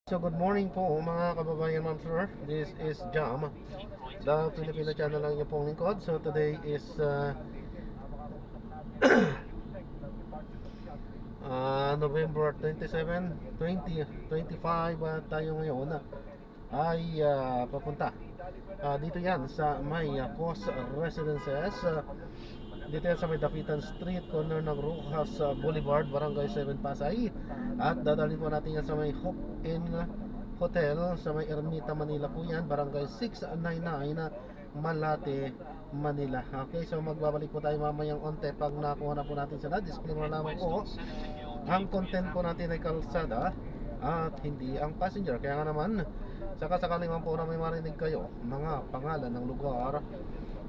So good morning po mga kababayan, ma'am sir. This is Jam, the Filipino channel lang yung pong lingkod. So today is November 27, 2025 at tayo ngayon ay papunta dito yan sa may Coast Residences, dito yan sa may Dapitan Street, corner ng Rojas Boulevard, Barangay 7, Pasay. At dadalhin po natin yan sa may Hope Inn Hotel sa may Ermita, Manila po yan, Barangay 699, Malate, Manila. Okay, so magbabalik po tayo mamayang onte pag nakuha na po natin sila. Disclaimer lamang po, ang content po natin ay kalsada at hindi ang passenger. Kaya nga naman, saka sakaling man po na may marinig kayo mga pangalan ng lugar,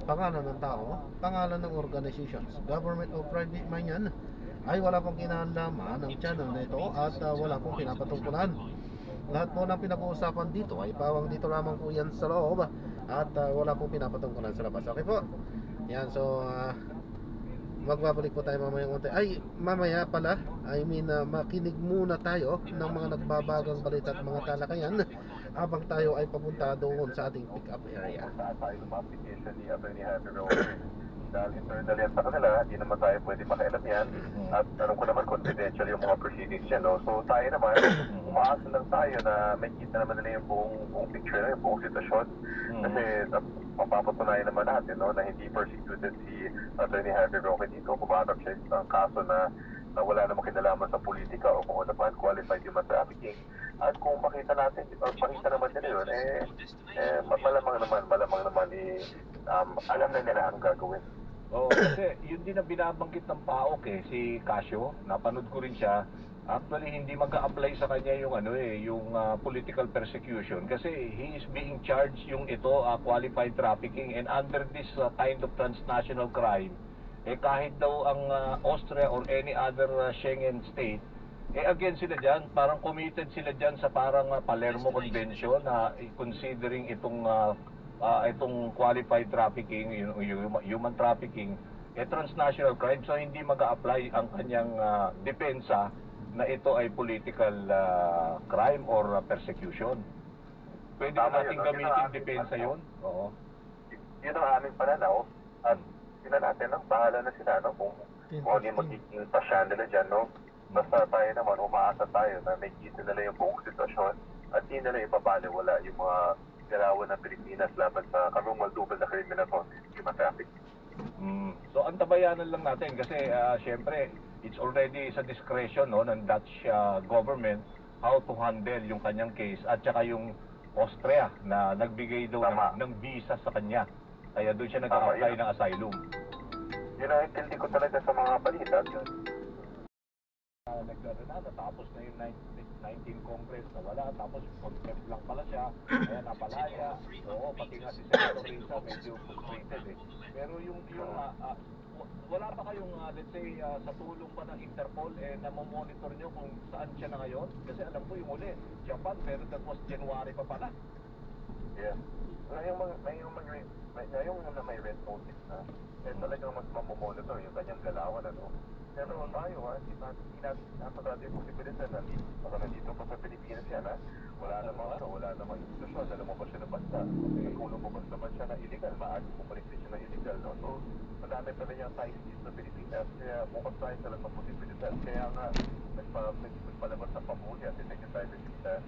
pangalan ng tao, pangalan ng organizations, government o private man yan, ay wala pong kinalaman ng channel na ito at wala pong pinapatungkulan. Lahat po ng pinag-uusapan dito ay pawang dito lamang po yan sa loob at wala pong pinapatungkulan sa labas. Okay po? Yan, so magbabalik po tayo mamaya konti. Ay, mamaya pala, makinig muna tayo ng mga nagbabagang balita at mga talakayan habang tayo ay papunta doon sa ating pick-up area. Application ni Attorney Javier Roque. Dahil internal yan sa kanila, hindi naman tayo pwede makialam yan. At alam ko naman confidential yung mga proceedings yan. No? So tayo naman, umaasa lang tayo na may kita naman nila yung buong picture, yung buong sitwasyon. Kasi mapapatunayan naman natin, no, na hindi persecuted si Attorney Javier Roque dito. Kumaharap siya ang kaso na wala namang kinalaman sa politika o kung ano pa qualified human trafficking. At kung makita natin, or makita naman nila yun, malamang naman, alam na nila ang gagawin. Kasi yun din ang binabanggit ng PAOK si Casio, napanood ko rin siya. Actually hindi mag-a-apply sa kanya yung yung political persecution kasi he is being charged yung qualified trafficking, and under this kind of transnational crime, kahit daw ang Austria or any other Schengen state, against sila dyan, parang committed sila dyan sa parang Palermo Convention na considering itong qualified trafficking, human trafficking, transnational crime. So hindi mag-a-apply ang kanyang depensa na ito ay political crime or persecution. Pwede na natin gamitin depensa yun. Oo. Yun ang aming pananaw. At sila natin, bahala na sila, no? Kung ano yung magiging pasya nila dyan, no? Basta tayo naman, umaasa tayo na may kita nila yung buong sitwasyon at hindi nila ipabaliwala yung mga galawan ng Pilipinas laban sa karumal-dubal na criminal o human trafficking. So antabayanan lang natin kasi syempre it's already sa discretion, no, ng Dutch government how to handle yung kanyang case, at saka yung Austria na nagbigay daw ng visa sa kanya. Kaya doon siya nag-apply ng asylum. Yun ang intindi ko talaga sa mga balita. Tapos na yung 19 Congress na wala, tapos contempt lang pala siya, kaya napalaya. Oo, pati nga si Senator Risa medyo frustrated Pero wala pa kayong, let's say, sa tulong pa ng Interpol, na monitor nyo kung saan siya na ngayon? Kasi alam ko yung uli, Japan, pero that was January pa pala. Yeah. Ngayong na may red notice na, talagang mas mamomonitor yung kanyang galawan, Pero tayo, hindi natin napagado yung posibilidad na baka nandito pa sa Pilipinas yan, wala namang institusyon na lumabas siya ng bansa. Kung lumabas naman siya na illegal, maaaring bumalik din siya na illegal, no? So, madami pa rin yung ties dito sa Pilipinas, kaya bukas tayo sa lang posibilidad. Kaya nga, nagpalabas sa pamuli at Secretary of Defense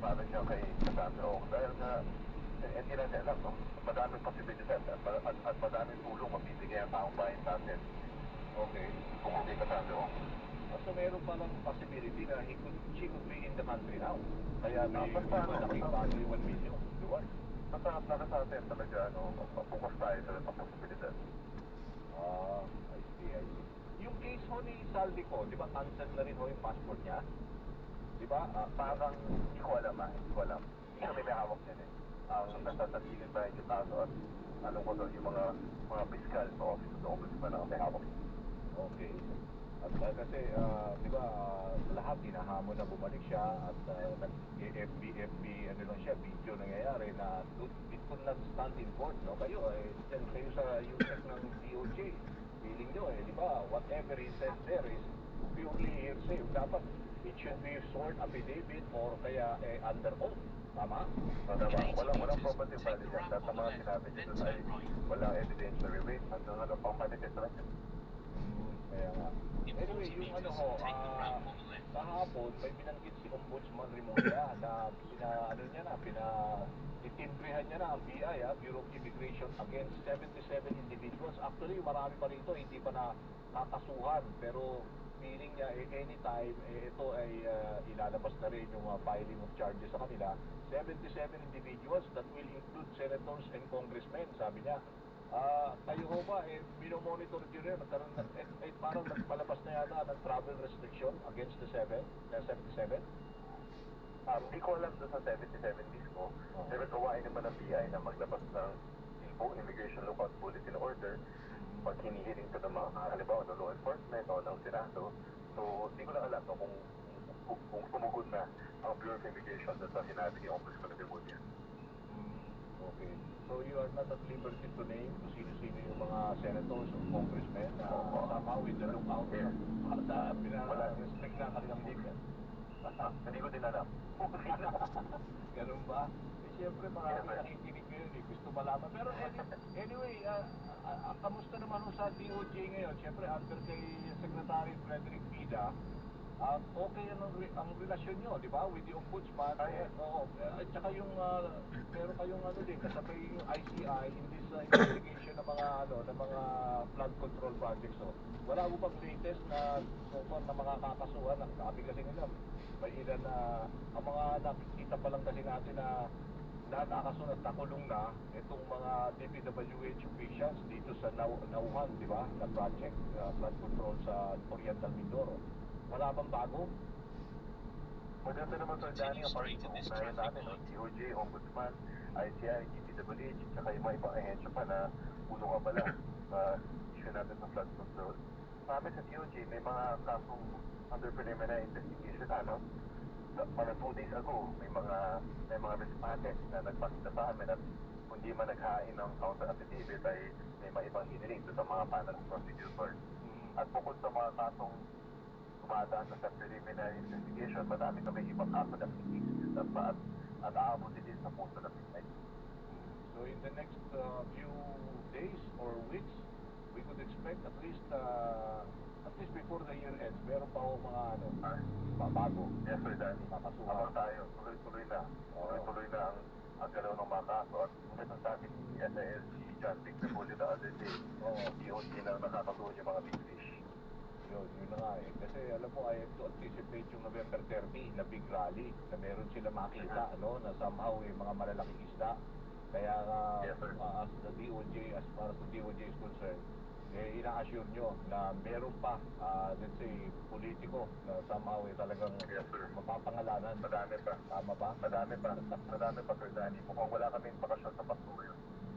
para siya kay Cassandra Ong. Dahil nga, hindi na niya alam, no? Madaming posibilidad at madaming tulong mabibigay ang taong bayan natin. Okay. Kung hindi Cassandra Ong. So meron palang possibility na she could be in the country now. Kaya may malaking value 1 million. Diba? Basta para sa atin talaga, bukas tayo sa posibilidad. I see. Yung case ho ni Saldico, di ba cancel na rin ho yung passport niya? Di ba? Parang hindi ko alam. Hindi kami may hawak niya ang natatagilin ba yung kaso at anong ko doon yung mga fiscal sa office of the ombudsman na may hawak. Okay. At kasi, di ba, lahat hinahamon na bumalik siya at nag-FB, lang siya, video nangyayari na it could not stand in court, no? Kayo sa USEC ng DOJ, feeling nyo, di ba, whatever he says there is purely hearsay. Dapat it should be sworn affidavit or kaya under oath. Tama? Walang probative value yan. Lahat ng mga sinabi niya doon ay walang evidentiary weight. Hanggang pang manifest lang yan. Kaya nga. Anyway, yung kahapon may binanggit si Ombudsman Remulla na titimbrihan niya na ang BI, Bureau of Immigration, against 77 individuals. Actually, marami pa rito, hindi pa nakakasuhan. Pero feeling niya, anytime, ito ay ilalabas na rin yung filing of charges sa kanila. 77 individuals that will include senators and congressmen, sabi niya. Kayo ho ba, minomonitor nyo rin, parang nagpalabas na yata ng travel restriction against the 77? Hindi ko alam doon sa 77 disco. Pero gawain naman ng BI na maglabas ng ILBO, Immigration Lookout Bulletin Order, pag hinihiling ko ng mga, halimbawa, ng law enforcement o ng Senado. So, hindi ko lang alam no, kung sumugod na ang Bureau of Immigration doon sa sinabi ni Ombudsman Remulla. Okay. So you are not at liberty to name kung sino-sino yung mga senators or congressmen somehow with the lookout at pinaka-respect na kanilang legal. Hindi ko din alam. Ganun ba? Siyempre marami nakikinig ngayon gusto malaman. Pero anyway, kamusta naman sa DOJ ngayon? Siyempre under kay Secretary Frederick Vida, okay ang relasyon nyo, di ba? With the Ombudsman. At saka yung meron kayong kasabay yung ICI in this investigation ng mga flood control projects. So, wala mo bang latest na mga kakasuhan? Sabi kasi nila, may ilan na ang mga nakikita pa lang kasi natin na nakakasunod na kulong na itong mga DPWH officials dito sa Nauhan, di ba? Na project, flood control sa Oriental Mindoro. Wala bang bago? Maganda naman ito, Johnny, ang pag-unayan natin, DOJ, Ombudsman, ICI, DPWH, tsaka yung mga ibang ahensya pa na puno ka pala sa issue natin ng flood control. Marami sa DOJ, may mga kasong under preliminary investigation, Para 2 days ago, may mga respondents na nagpakita sa amin at kung di man naghain ng counter affidavit ay may mga ibang hiniling sa mga panel prosecutor. At bukod sa mga kasong dumadaan sa preliminary investigation, madami kami ibang kaso na pinigil at aabot din sa punto na pinay. So in the next few days or weeks, we could expect at least before the year ends, meron pa ako mga bago. Yes, sir, Danny. Kakasuhan. Habang tayo, tuloy-tuloy na. Tuloy-tuloy na ang galaw ng mga kaso. At ulit ang sabi ni SIL, si John Vic Repolyo the other day, DOJ na nakakasuhan yung mga big fish. Yun na nga Kasi alam mo, I have to anticipate yung November 30 na big rally na meron sila makita, na somehow mga malalaking isda. Kaya yes, as the DOJ, as far as the DOJ is concerned, ina-assure nyo na meron pa, let's say, politiko na somehow talagang mapapangalanan. Madami pa. Tama ba? Madami pa, Sir Danny. Mukhang wala kaming bakasyon sa patuloy.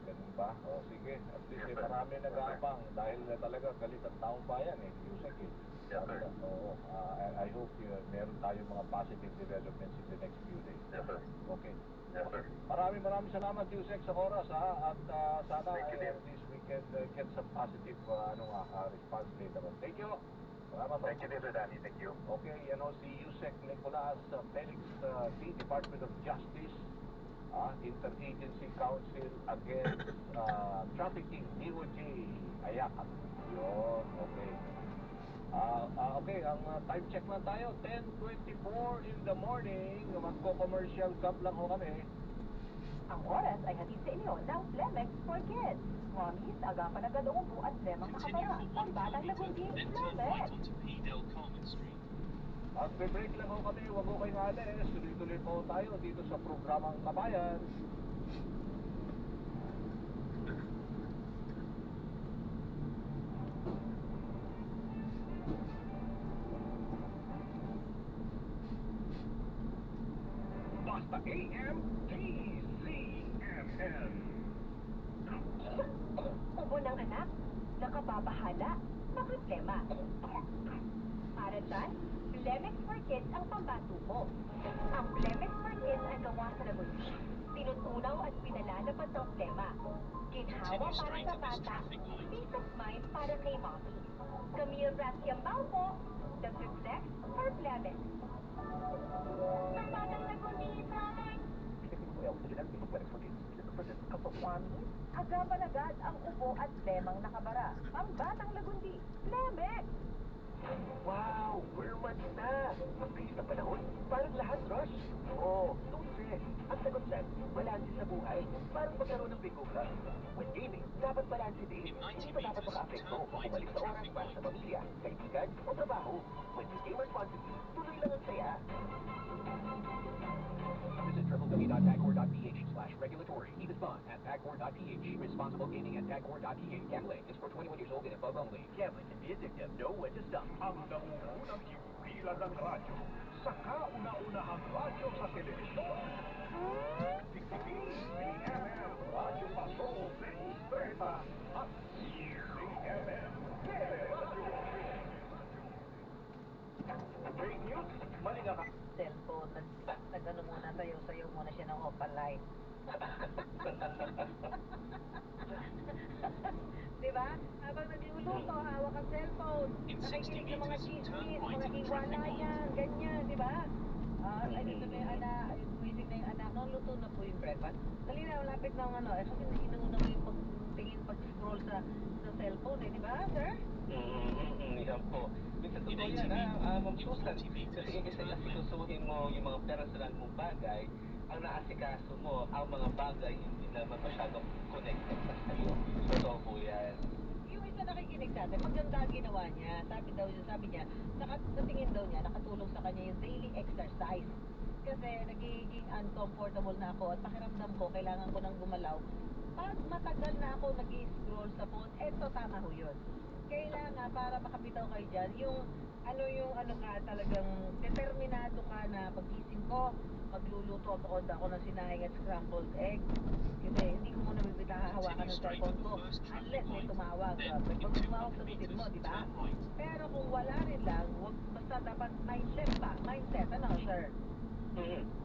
Ganun ba? O sige, at least Yes, sir. marami nag-aabang dahil talaga galit ang taong bayan Yusek Yes, sir. Oo, I hope meron tayong mga positive developments in the next few days. Yes, sir. Okay. Yes, sir. Maraming salamat Yusek sa oras at sana Thank you, at least we can get some positive response later on. Thank you. Salamat. Thank you, Sir Danny. Thank you. Okay, si Yusek Nicolas Felix, the Department of Justice, Interagency Council Against Trafficking, DOJ, Ayakat. Yun, okay. Okay, ang time check lang tayo, 10:24 in the morning. Magko-commercial gap lang ho kami. Ang oras ay hatid sa inyo ng Flemex for Kids. Mommies, agapan agad ang upo at lemang makapara. Ang batang nagundi, Flemex. At break lang ho kami, wag ho kayong alis. Tuloy-tuloy po tayo dito sa programang Kabayan. Basta AM, DZMN. Ubo ng anak, nakababahala, problema. Para dyan, Flemex for Kids ang pambato mo. Ang Flemex for Kids ay gawa sa lagundi. Tinutunaw at pinalalapat ng plema. Ginhawa para sa bata, peace of mind para kay mommy. Camille Raciambao po, the success for Flemex. Pambatang Lagundita! Agad ang ubo at lemang nakabara. Pambatang Lagundi, Lemex! Wow! We're months na! Ang bilis ng panahon. Parang lahat rush. Oo, dulce. Ang sagot dyan, balanse sa buhay. Parang magkaroon ng bingo club. With gaming, dapat balanse din. Hindi pa dapat maka-apekto o umalis sa oras para sa pamilya, kaibigan o trabaho. When you game responsibly, tuloy lang ang saya. Visit www.tagcore.ph/regulatory. Even fun at tagcore.ph. Responsible gaming at tagcore.ph. Gambling is for 21 years old and above only. Gambling can be addictive. Know when to stop. Ang nangungunang himpilan ng radyo sa kauna-unahang radyo sa telebisyon. CMM Radyo Patrol 630 at CMM Teleradyo. Break news, malinga ka. Cellphone, nag-ano muna, sayo muna siya ng Opalite. Diba? Habang nagluluto, hawak ang cellphone. Nakikinig sa mga chismis, mga iwalayan, ganyan, diba? Ay, dito na yung anak, waiting na yung anak, no, luto na po yung breakfast. Dali na, malapit na ang ano, kasi inuuna mo yung pagtingin, pag-scroll sa cellphone, eh, diba, sir? Yan po. Minsan totoo yan, Ma'am Susan. Kasi imbis na asikusuhin mo yung mga personal mong bagay, ang naasikaso mo, ang mga bagay hindi naman masyadong connected na sa'yo. Totoo po yan. Yung isa nakikinig sa atin, maganda ang ginawa niya. Sabi niya, sa tingin daw niya, nakatulong sa kanya yung daily exercise. Kasi nagiging uncomfortable na ako at pakiramdam ko, kailangan ko nang gumalaw. Pag matagal na ako nag-scroll sa phone, eto tama ho yun. Kailangan para makabitaw kayo dyan, yung ano ka, talagang determinado ka na pagising ko, magluluto ako ng sinahing at scrambled egg. Kasi hindi ko muna hahawakan ng cellphone ko unless may tumawag. Pag tumawag, sagutin mo, di ba? Pero kung wala rin lang, basta dapat mindset, ano sir?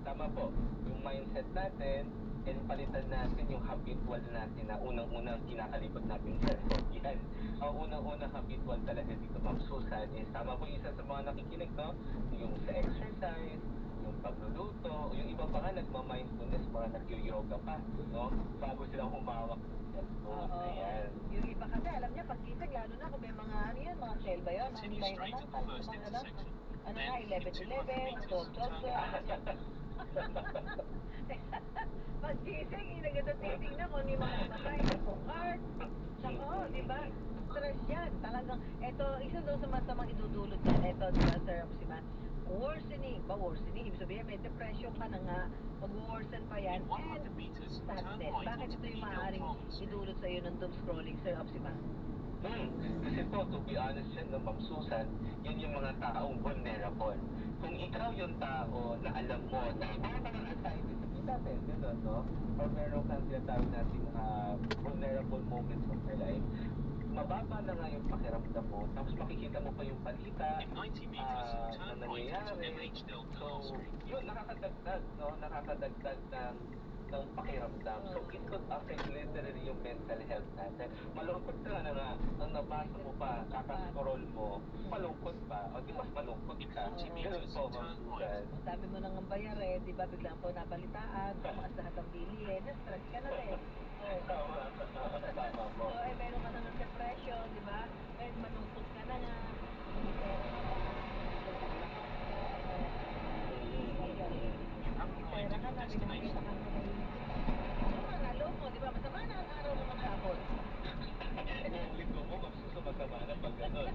Tama po. Yung mindset natin, and palitan natin yung habitual natin na unang-unang kinakalipad natin sa cellphone. Yan. Ang unang-unang habitual talaga dito, Ma'am Susan, is tama po isa sa mga nakikinig, no? Yung sa exercise, yung pagluluto, yung iba pa nga nagma-mindfulness, mga nag-yoga pa, no? Bago silang humawak ng cellphone. Ayan. Yung iba kasi, alam niya, pagkisig, lalo na kung may mga ano yan, mga sale ba yun? Ano nga, 11-11, 12-12. Pag-gising, inagad ang titignan kung hindi mga namatay, card. Saka, di ba? Stress yan. Talagang, eto, isa daw sa masamang idudulot yan. Eto, di ba, Sir Opsiman? Worsening. Ibig sabihin, may depression ka na nga, mag-worsen pa yan, and sadness. Bakit ito yung maaaring idulot sa iyo ng doom scrolling, Sir Opsiman? Kasi po, to be honest yan, no, Ma'am Susan, yun yung mga taong vulnerable. Kung ikaw yung tao na alam mo na mga anxiety, sabihin natin, gano'n, no? Or meron kang tinatawag natin vulnerable moments of your life, mababa na nga yung pakiramdam mo, tapos makikita mo pa yung balita na nangyayari. So, yun, nakakadagdag, no? Nakakadagdag ng pakiramdam. So, it could affect literally yung mental health natin. Malungkot ka na nga, ang nabasa mo pa, kakascroll mo, malungkot pa, o di mas malungkot ka. Ganun po, Ma'am Susan. Ang dami mo nang bayarin, di ba, biglang po nabalitaan, tumaas lahat ang bilihin, na-stress ka na rin. Tama po. So, meron ka na ng depression, di ba? Kahit malungkot ka na nga. Pera ka na, binakita ka na. Ano mo, di ba? Masama na ang araw mo maghapon. Ang linggo mo, magsusumagama na pag gano'n.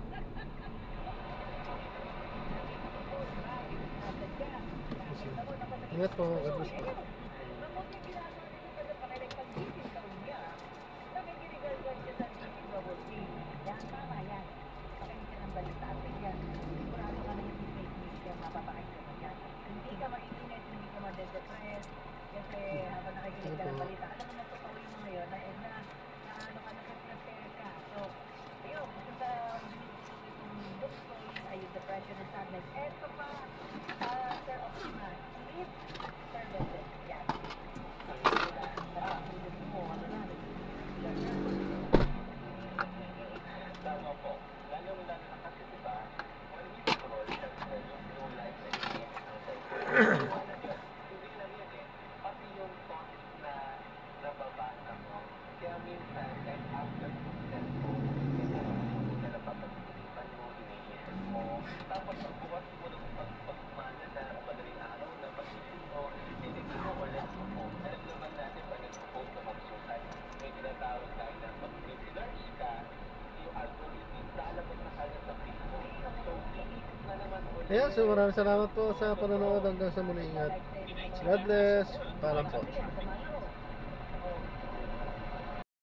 Ingat po, God bless po. Hindi ka mainit, hindi ka ma-depress, kasi habang nakikinig ka ng balita, alam mo na totoo yung mga yun, na ano ka na-stress ka. So, ayun, kasi sa book scrolling ay yung depression and sadness. Eto pa, Sir Optima, sleep services. Ayan, so maraming salamat po sa panonood hanggang sa muli. Ingat. God bless. Paalam po.